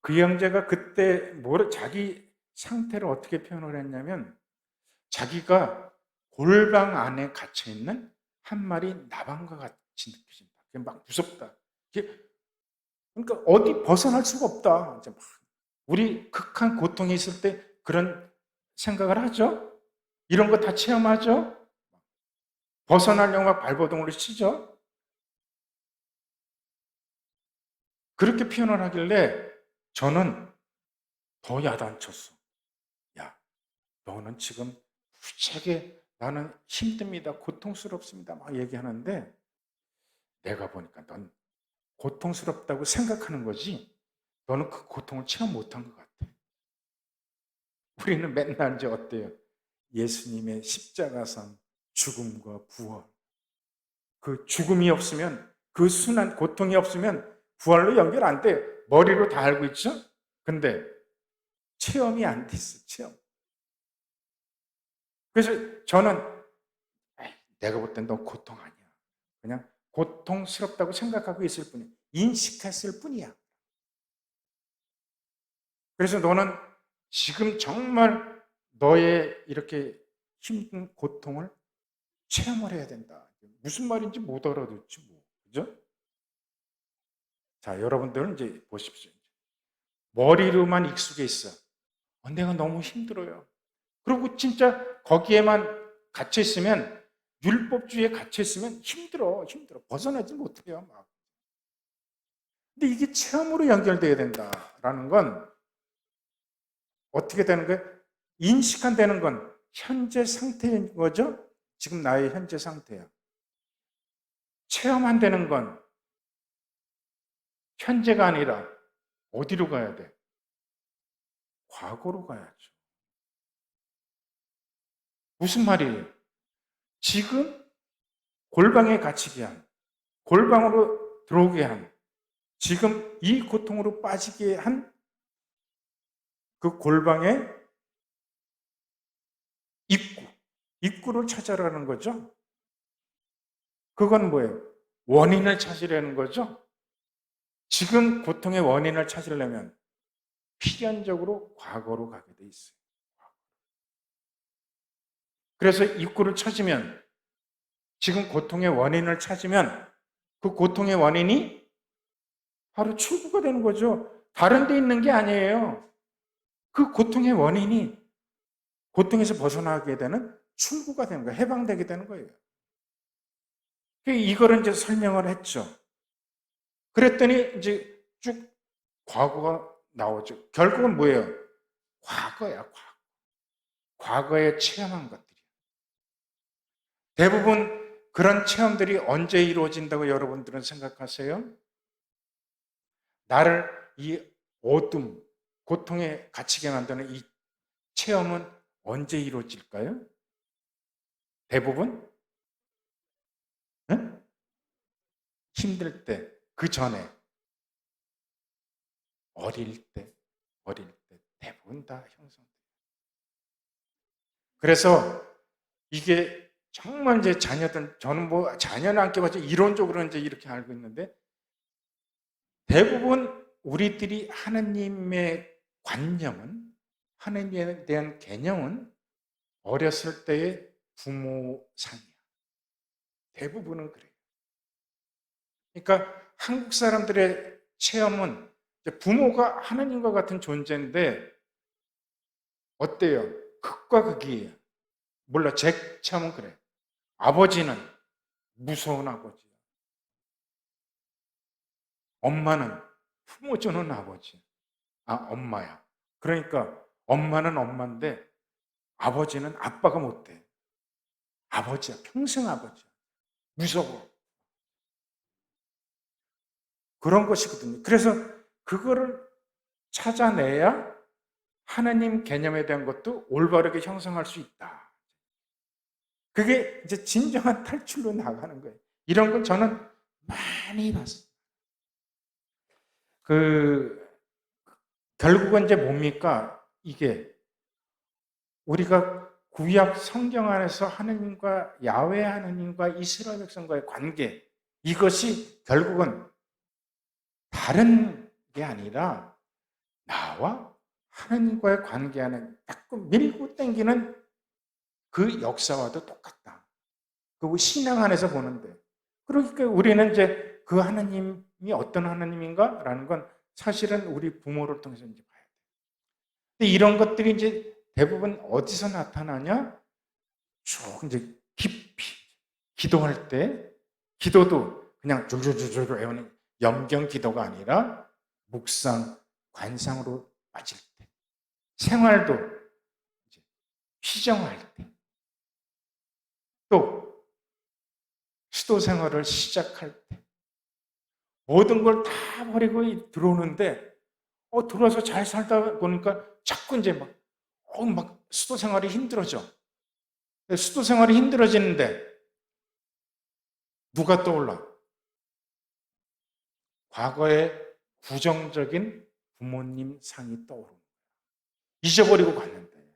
그 형제가 그때 자기 상태를 어떻게 표현을 했냐면, 자기가 골방 안에 갇혀 있는 한 마리 나방과 같이 느껴진다. 그게 막 무섭다. 그러니까 어디 벗어날 수가 없다. 이제 막 우리 극한 고통이 있을 때 그런 생각을 하죠. 이런 거 다 체험하죠. 벗어나려고 막 발버둥을 치죠. 그렇게 표현을 하길래 저는 더 야단쳤어. 야, 너는 지금 부채게 나는 힘듭니다. 고통스럽습니다. 막 얘기하는데, 내가 보니까 넌 고통스럽다고 생각하는 거지, 너는 그 고통을 체험 못한 것 같아. 우리는 맨날 이제 어때요? 예수님의 십자가상 죽음과 부활. 그 죽음이 없으면, 그 순한 고통이 없으면 부활로 연결 안 돼. 머리로 다 알고 있죠? 근데 체험이 안 돼 있어, 체험. 그래서 저는 내가 볼 땐 너 고통 아니야. 그냥 고통스럽다고 생각하고 있을 뿐이야. 인식했을 뿐이야. 그래서 너는 지금 정말 너의 이렇게 힘든 고통을 체험을 해야 된다. 무슨 말인지 못 알아듣지 뭐. 그죠? 자, 여러분들은 이제 보십시오. 머리로만 익숙해 있어. 내가 너무 힘들어요. 그리고 진짜 거기에만 갇혀 있으면, 율법주의에 갇혀 있으면 힘들어. 벗어나지 못해요. 막. 근데 이게 체험으로 연결돼야 된다라는 건 어떻게 되는 거예요? 인식한다는 건 현재 상태인 거죠? 지금 나의 현재 상태야. 체험한다는 건 현재가 아니라 어디로 가야 돼? 과거로 가야죠. 무슨 말이에요? 지금 골방에 갇히게 한, 골방으로 들어오게 한, 지금 이 고통으로 빠지게 한 그 골방의 입구를 찾아라는 거죠. 그건 뭐예요? 원인을 찾으려는 거죠. 지금 고통의 원인을 찾으려면 필연적으로 과거로 가게 돼 있어요. 그래서 입구를 찾으면, 지금 고통의 원인을 찾으면, 그 고통의 원인이 바로 출구가 되는 거죠. 다른 데 있는 게 아니에요. 그 고통의 원인이 고통에서 벗어나게 되는 출구가 되는 거예요. 해방되게 되는 거예요. 이거를 이제 설명을 했죠. 그랬더니 이제 쭉 과거가 나오죠. 결국은 뭐예요? 과거야, 과거. 과거에 체험한 것들이. 대부분 그런 체험들이 언제 이루어진다고 여러분들은 생각하세요? 나를 이 어둠, 고통에 갇히게 만드는 이 체험은 언제 이루어질까요? 대부분? 응? 힘들 때, 그 전에, 어릴 때 대부분 다 형성돼요. 그래서 이게 정말 이제 저는 뭐 자녀는 안 껴봤지 이론적으로 이제 이렇게 알고 있는데, 대부분 우리들이 하나님의 관념은, 하나님에 대한 개념은 어렸을 때의 부모 상이야. 대부분은 그래요. 그러니까 한국 사람들의 체험은 부모가 하나님과 같은 존재인데, 어때요? 극과 극이에요. 몰라, 제 체험은 그래. 아버지는 무서운 아버지야. 엄마는 품어주는 아버지. 엄마야. 그러니까 엄마는 엄마인데 아버지는 아빠가 못 돼. 아버지야. 평생 아버지야. 무서워. 그런 것이거든요. 그래서 그거를 찾아내야 하나님 개념에 대한 것도 올바르게 형성할 수 있다. 그게 이제 진정한 탈출로 나가는 거예요. 이런 걸 저는 많이 봤어요. 결국은 이제 뭡니까? 이게 우리가 구약 성경 안에서 하느님과 야훼 하느님과 이스라엘 백성과의 관계, 이것이 결국은 다른 게 아니라 나와 하느님과의 관계하는 자꾸 밀고 당기는 그 역사와도 똑같다. 그 신앙 안에서 보는데, 그러니까 우리는 이제 그 하나님이 어떤 하나님인가라는 건 사실은 우리 부모를 통해서 이제 봐야 돼. 근데 이런 것들이 이제 대부분 어디서 나타나냐? 쭉 이제 깊이 기도할 때, 기도도 그냥 줄줄줄줄 외우는 염경 기도가 아니라 묵상, 관상으로 빠질 때, 생활도 이제 피정할 때, 또 수도 생활을 시작할 때, 모든 걸 다 버리고 들어오는데, 들어와서 잘 살다 보니까 자꾸 이제 막 수도 생활이 힘들어져. 수도 생활이 힘들어지는데, 누가 떠올라? 과거의 부정적인 부모님 상이 떠오르는 거야. 잊어버리고 갔는데.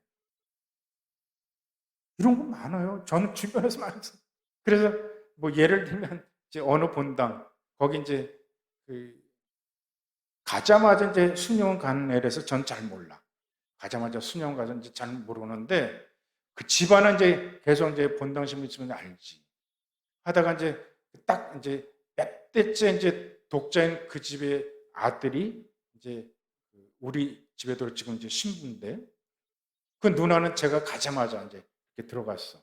이런 거 많아요. 저는 주변에서 많이 봤어요. 그래서 뭐 예를 들면 이제 어느 본당, 거기 이제 가자마자 이제 수녀원 가는 애라서 전 잘 몰라. 가자마자 수녀원 가서 이제 잘 모르는데, 그 집안은 이제 계속 이제 본당 신부 있으면 알지. 하다가 이제 딱 이제 몇 대째 이제 독자인 그 집의 아들이 이제 우리 집에도 지금 이제 신부인데, 그 누나는 제가 가자마자 이제 이렇게 들어갔어.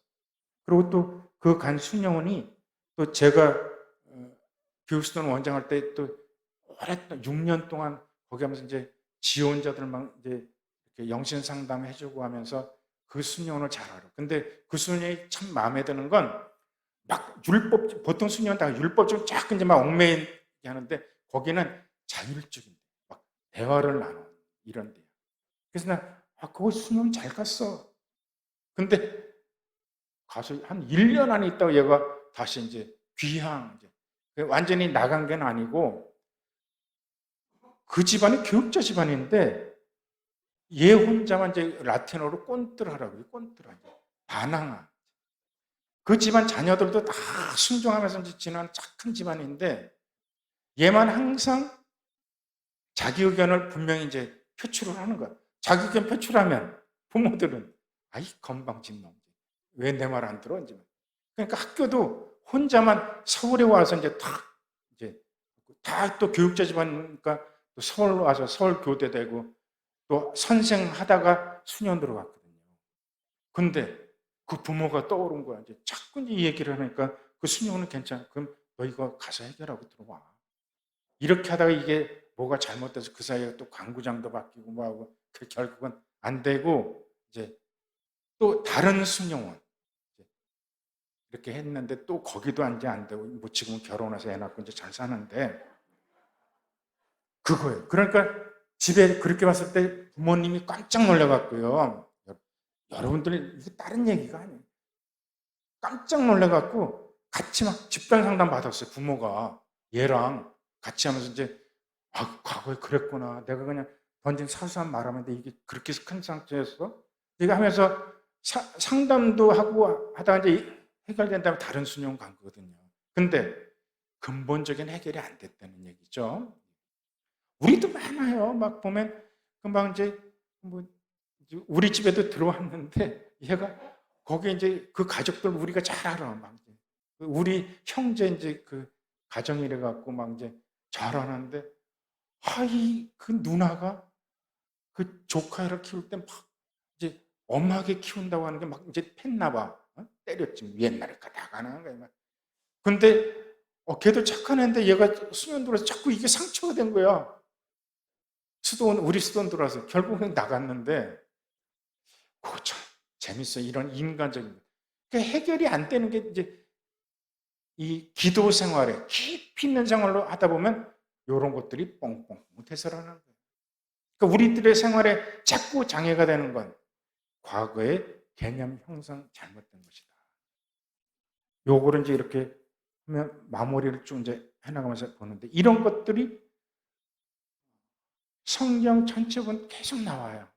그리고 또 그 간 수녀원이 또 제가 교수단 원장할 때 또 오랫동안 6년 동안 거기 하면서 이제 지원자들만 이제 이렇게 영신 상담해주고 하면서 그 수녀원을 잘 알아. 근데 그 수녀원이 참 마음에 드는 건 막 율법, 보통 수녀원 다 율법적으로 쫙 이제 막 얽매이게 하는데 거기는 자율적인 막 대화를 나누는 이런 데야. 그래서 나 그거 수녀원 잘 갔어. 근데 가서 한 1년 안에 있다가 얘가 다시 이제 귀향, 이제 완전히 나간 게 아니고 그 집안이 교육자 집안인데 얘 혼자만 이제 라틴어로 꼰뜨라라고 꼰뜨라, 반항아. 그 집안 자녀들도 다 순종하면서 이제 지난 착한 집안인데 얘만 항상 자기 의견을 분명히 이제 표출을 하는 거야. 자기 의견 표출하면 부모들은 아이 건방진 놈, 왜 내 말 안 들어? 이제 그러니까 학교도 혼자만 서울에 와서 이제 다 또 교육자 집안이니까 또 서울 와서 서울 교대 되고 또 선생 하다가 수년 들어갔거든요. 근데 그 부모가 떠오른 거야. 이제 자꾸 이 얘기를 하니까 그 수녀는 괜찮아. 그럼 너 이거 가서 해결하고 들어와. 이렇게 하다가 이게 뭐가 잘못돼서 그 사이에 또 광구장도 바뀌고 뭐하고 결국은 안 되고 이제 또 다른 수녀원 이렇게 했는데 또 거기도 이제 안 되고 뭐 지금은 결혼해서 애 낳고 이제 잘 사는데 그거예요. 그러니까 집에 그렇게 봤을 때 부모님이 깜짝 놀라갖고요. 여러분들이 이게 다른 얘기가 아니에요. 깜짝 놀라갖고 같이 막 집단 상담 받았어요. 부모가 얘랑 같이 하면서 이제 과거에 그랬구나. 내가 그냥 던진 사소한 말하면 이게 그렇게 큰 상처였어? 내가 하면서 상담도 하고 하다가 이제 해결된다면 다른 수녀원 간 거거든요. 근데 근본적인 해결이 안 됐다는 얘기죠. 우리도 많아요. 막 보면 금방 이제 뭐 우리 집에도 들어왔는데 얘가 거기 이제 그 가족들 우리가 잘 알아. 막 이제 우리 형제 이제 그 가정이래 갖고 막 이제 잘 아는데 그 누나가 그 조카를 키울 때 막 이제 엄하게 키운다고 하는 게 막 이제 팼나 봐. 때렸지. 옛날에 나가는 거야. 근데 걔도 착한 애인데 얘가 수면 들어서 자꾸 이게 상처가 된 거야. 우리 수도원 들어와서 결국은 나갔는데 그거 참 재밌어요. 이런 인간적인 해결이 안 되는 게 이제 이 기도 생활에 깊이 있는 생활로 하다 보면 이런 것들이 뻥뻥 대설하는 거예요. 그러니까 우리들의 생활에 자꾸 장애가 되는 건 과거의 개념 형성 잘못된 것이다. 요거를 이제 이렇게 하면 마무리를 좀 이제 해나가면서 보는데 이런 것들이 성경 전체 보면 계속 나와요.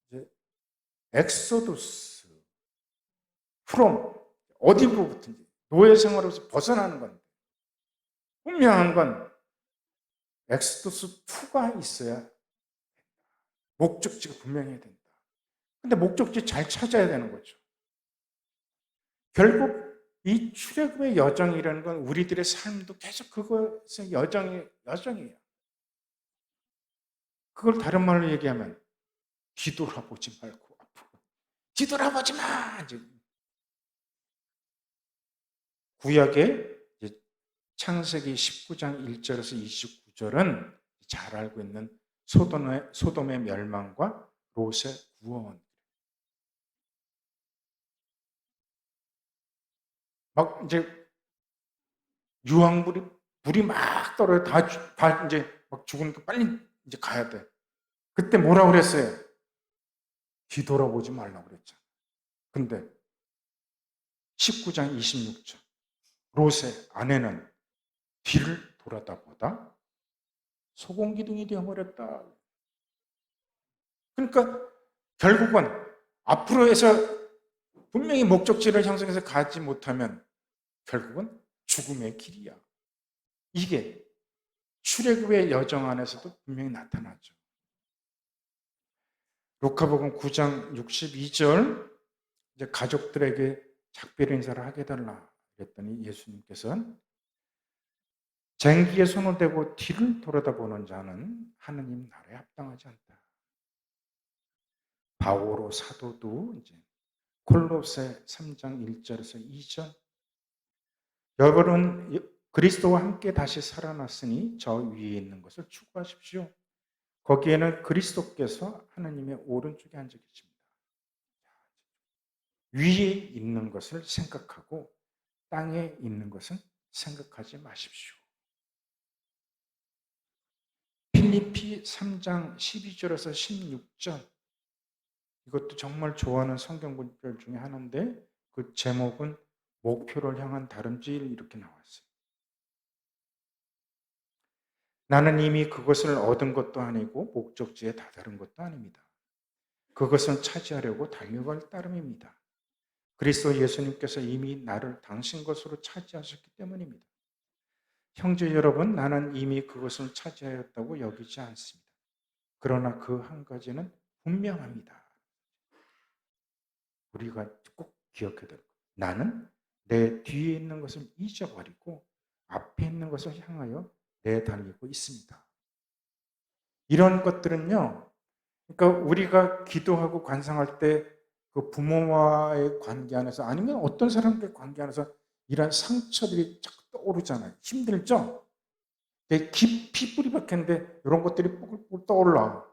이제 엑소두스, 프롬, 어디로부터인지 노예 생활에서 벗어나는 건데 분명한 건 엑소두스 2가 있어야 목적지가 분명해야 된다. 근데 목적지 잘 찾아야 되는 거죠. 결국 이 출애굽의 여정이라는 건 우리들의 삶도 계속 그것의 여정이에요. 그걸 다른 말로 얘기하면 뒤돌아보지 말고 앞으로. 뒤돌아보지 마! 구약의 창세기 19장 1절에서 29절은 잘 알고 있는 소돔의 멸망과 롯의 구원. 막 이제 유황불이 불이 막 떨어져 다 이제 막 죽으니까 빨리 이제 가야 돼. 그때 뭐라고 그랬어요? 뒤돌아보지 말라고 그랬죠. 근데 19장 26절 롯의 아내는 뒤를 돌아다 보다 소공기둥이 되어버렸다. 그러니까 결국은 앞으로 해서 분명히 목적지를 형성해서 가지 못하면 결국은 죽음의 길이야. 이게 출애굽의 여정 안에서도 분명히 나타나죠. 루카복음 9장 62절 이제 가족들에게 작별 인사를 하게 해달라 그랬더니 예수님께서는 쟁기에 손을 대고 뒤를 돌아다보는 자는 하느님 나라에 합당하지 않다. 바오로 사도도 이제 콜로새 3장 1절에서 2절 여러분은 그리스도와 함께 다시 살아났으니 저 위에 있는 것을 추구하십시오. 거기에는 그리스도께서 하나님의 오른쪽에 앉아 계십니다. 위에 있는 것을 생각하고 땅에 있는 것은 생각하지 마십시오. 필리피 3장 12절에서 16절 이것도 정말 좋아하는 성경 구절 중에 하나인데 그 제목은 목표를 향한 다름질 이렇게 나왔어요. 나는 이미 그것을 얻은 것도 아니고 목적지에 다다른 것도 아닙니다. 그것은 차지하려고 달려갈 따름입니다. 그리스도 예수님께서 이미 나를 당신 것으로 차지하셨기 때문입니다. 형제 여러분, 나는 이미 그것을 차지하였다고 여기지 않습니다. 그러나 그 한 가지는 분명합니다. 우리가 꼭 기억해야 될 것. 나는 내 뒤에 있는 것을 잊어버리고 앞에 있는 것을 향하여 내달리고 있습니다. 이런 것들은요, 그러니까 우리가 기도하고 관상할 때 그 부모와의 관계 안에서 아니면 어떤 사람과의 관계 안에서 이런 상처들이 자꾸 떠오르잖아요. 힘들죠? 되게 깊이 뿌리 박혔는데 이런 것들이 뽀글뽀글 떠올라.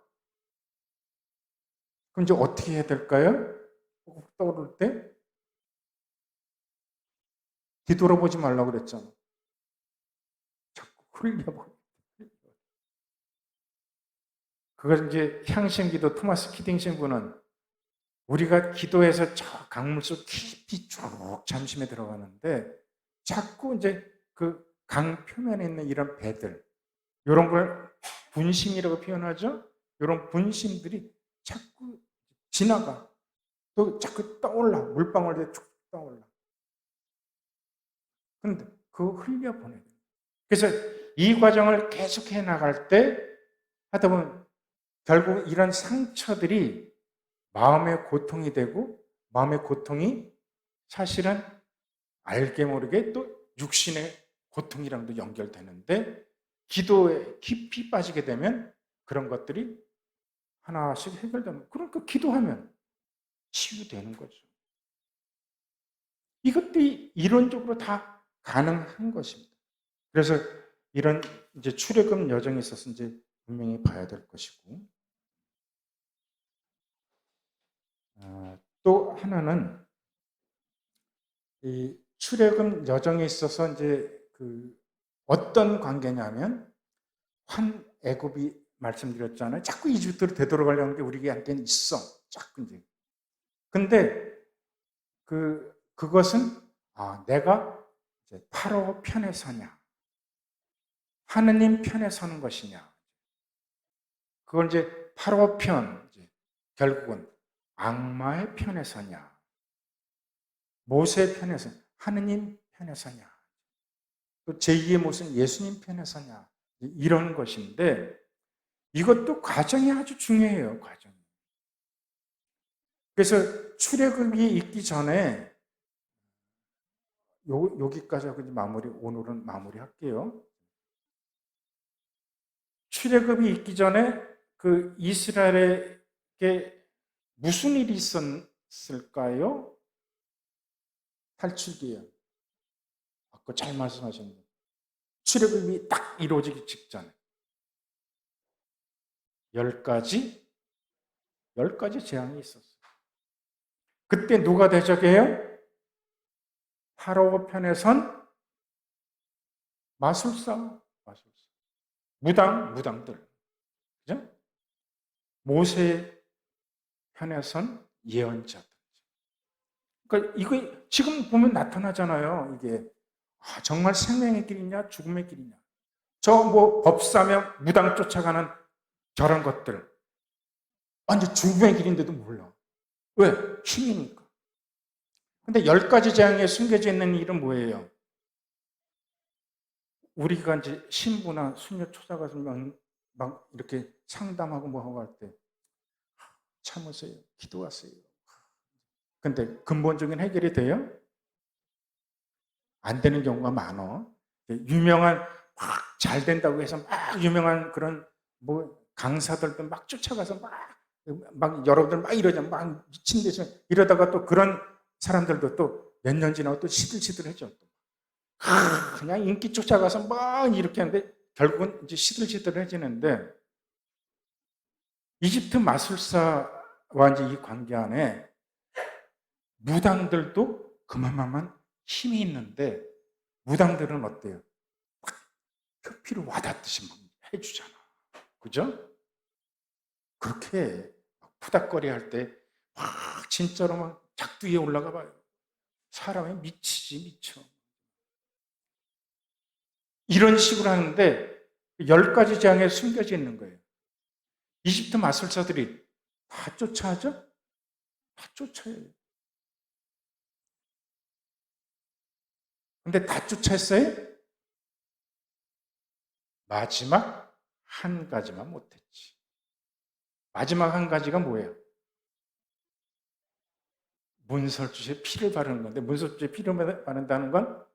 그럼 이제 어떻게 해야 될까요? 뽀글뽀글 떠오를 때 뒤돌아보지 말라고 그랬잖아. 자꾸 흘려버려. 그걸 이제 향신기도 토마스 키딩 신부는 우리가 기도해서 저 강물 속 깊이 쭉 잠심에 들어가는데 자꾸 이제 그 강 표면에 있는 이런 배들, 이런 걸 분심이라고 표현하죠? 이런 분심들이 자꾸 지나가. 또 자꾸 떠올라. 물방울에 쭉 떠올라. 근데 그거 흘려보내요. 그래서 이 과정을 계속해 나갈 때 하다 보면 결국 이런 상처들이 마음의 고통이 되고 마음의 고통이 사실은 알게 모르게 또 육신의 고통이랑도 연결되는데 기도에 깊이 빠지게 되면 그런 것들이 하나씩 해결되면 그러니까 기도하면 치유되는 거죠. 이것들이 이론적으로 다 가능한 것입니다. 그래서 이런 이제 출애굽 여정에 있어서 이제 분명히 봐야 될 것이고 또 하나는 이 출애굽 여정에 있어서 이제 그 어떤 관계냐면 환애굽이 말씀드렸잖아요. 자꾸 이집트로 되돌아가려는 게 우리한테는 있어. 자꾸 이제. 근데 그것은 내가 바로 편에 서냐, 하느님 편에 서는 것이냐. 그걸 이제 바로 편, 결국은 악마의 편에 서냐, 모세의 편에 서냐, 하느님 편에 서냐, 또 제2의 모습은 예수님 편에 서냐, 이런 것인데, 이것도 과정이 아주 중요해요, 과정이. 그래서 출애굽이 있기 전에 여기까지 하고 오늘은 마무리할게요. 출애굽이 있기 전에 그 이스라엘에게 무슨 일이 있었을까요? 탈출기예요. 아까 잘 말씀하셨는데 출애굽이 딱 이루어지기 직전에 10가지 재앙이 있었어요. 그때 누가 대적해요? 파라오 편에 선 마술사. 무당들. 그죠? 모세 편에 선 예언자들. 그러니까 이거 지금 보면 나타나잖아요. 이게 정말 생명의 길이냐 죽음의 길이냐. 저 뭐 법사며 무당 쫓아가는 저런 것들. 완전 죽음의 길인데도 몰라. 왜? 힘이니까. 근데 10가지 재앙에 숨겨져 있는 일은 뭐예요? 우리가 이제 신부나 수녀 초자가서 막 이렇게 상담하고 뭐 하고 할 때 참으세요. 기도하세요. 근데 근본적인 해결이 돼요? 안 되는 경우가 많아. 유명한 막 잘 된다고 해서 막 유명한 그런 뭐 강사들도 막 쫓아가서 막 여러분들 막 이러자 막 미친 듯이 이러다가 또 그런 사람들도 또 몇 년 지나고 또 시들시들해져. 그냥 인기 쫓아가서 막 이렇게 하는데 결국은 이제 시들시들해지는데 이집트 마술사와 이제 이 관계 안에 무당들도 그만한 힘이 있는데 무당들은 어때요? 표피로 와닿듯이 막 해주잖아. 그죠? 그렇게 푸닥거리 할 때 막 진짜로 막 작두 위에 올라가 봐요. 사람이 미쳐. 이런 식으로 하는데 10가지 재앙에 숨겨져 있는 거예요. 이집트 마술사들이 다 쫓아하죠? 다 쫓아요. 근데 다 쫓아했어요? 마지막 한 가지만 못했지. 마지막 한 가지가 뭐예요? 문설주에 피를 바르는 건데 문설주에 피를 바른다는 건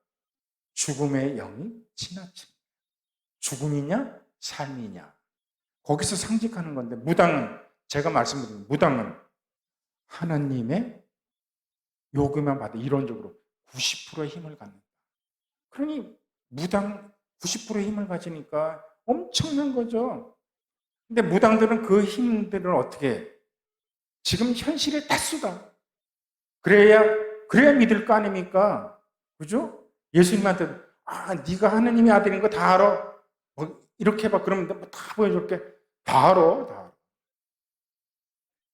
죽음의 영이 지나쳐. 죽음이냐 삶이냐. 거기서 상징하는 건데 무당은 제가 말씀드린 무당은 하나님의 요구만 받아 이론적으로 90%의 힘을 갖는다. 그러니 무당 90%의 힘을 가지니까 엄청난 거죠. 근데 무당들은 그 힘들을 어떻게 해? 지금 현실에 다 쏟아. 그래야 믿을 거 아닙니까? 그죠? 예수님한테 네가 하느님의 아들인 거 다 알아. 뭐 이렇게 해봐. 그러면 다 보여줄게. 다 알아. 다 알아.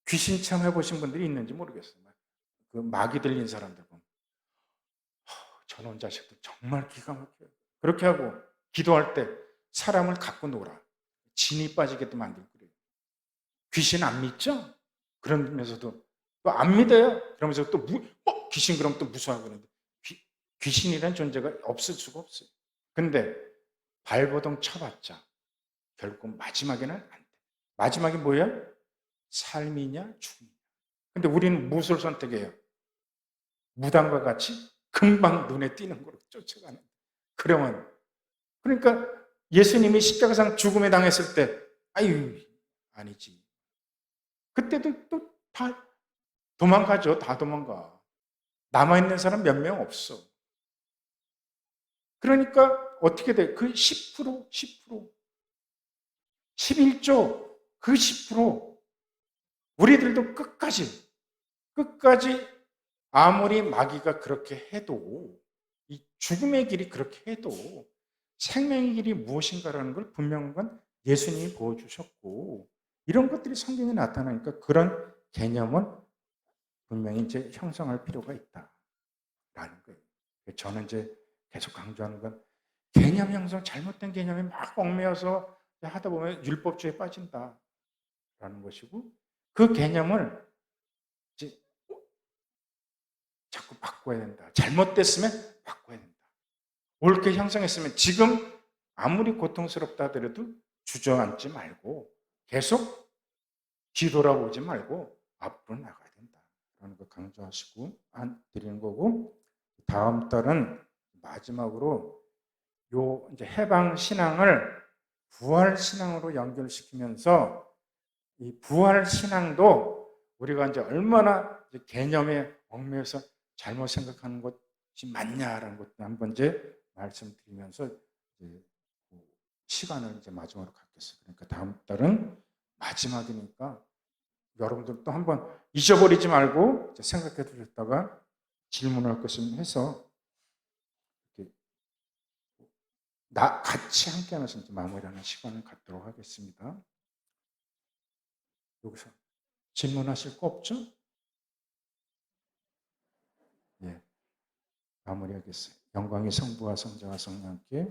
귀신 체험 해보신 분들이 있는지 모르겠어요. 그 마귀 들린 사람들 보면 저놈 자식들 정말 기가 막혀요. 그렇게 하고 기도할 때 사람을 갖고 놀아. 진이 빠지게도 만들고 그래요. 귀신 안 믿죠? 그러면서도 또 안 믿어요. 그러면서 또 귀신 그럼 또 무서워하고 그러는데 귀신이라는 존재가 없을 수가 없어요. 근데 발버둥 쳐봤자 결국 마지막에는 안 돼. 마지막이 뭐예요? 삶이냐 죽음이냐. 근데 우리는 무엇을 선택해요? 무당과 같이 금방 눈에 띄는 거로 쫓아가는. 그러니까 예수님이 십자가상 죽음에 당했을 때 아니지. 그때도 또 다 도망가죠. 다 도망가. 남아있는 사람 몇 명 없어. 그러니까 어떻게 돼? 그 10%, 11조, 그 10%. 우리들도 끝까지 아무리 마귀가 그렇게 해도 이 죽음의 길이 그렇게 해도 생명의 길이 무엇인가라는 걸 분명한 건 예수님이 보여주셨고 이런 것들이 성경에 나타나니까 그런 개념은 분명히 이제 형성할 필요가 있다라는 거예요. 저는 이제 계속 강조하는 건 개념 형성, 잘못된 개념에 막 얽매여서 하다 보면 율법주의에 빠진다라는 것이고, 그 개념을 이제 자꾸 바꿔야 된다. 잘못됐으면 바꿔야 된다. 옳게 형성했으면 지금 아무리 고통스럽다 하더라도 주저앉지 말고 계속 뒤돌아보지 말고 앞으로 나가야 된다라는 거 강조하시고 드리는 거고, 다음 달은 마지막으로 요 이제 해방 신앙을 부활 신앙으로 연결시키면서 이 부활 신앙도 우리가 이제 얼마나 이제 개념에 얽매여서 잘못 생각하는 것이 맞냐라는 것도 한번 이제 말씀드리면서 이제 시간을 이제 마지막으로 갖겠어요. 그러니까 다음 달은 마지막이니까 여러분들도 한번 잊어버리지 말고 생각해 두셨다가 질문할 것을 해서 같이 함께 하면서 마무리하는 시간을 갖도록 하겠습니다. 여기서 질문하실 거 없죠? 예, 마무리하겠어요. 영광이 성부와 성자와 성령께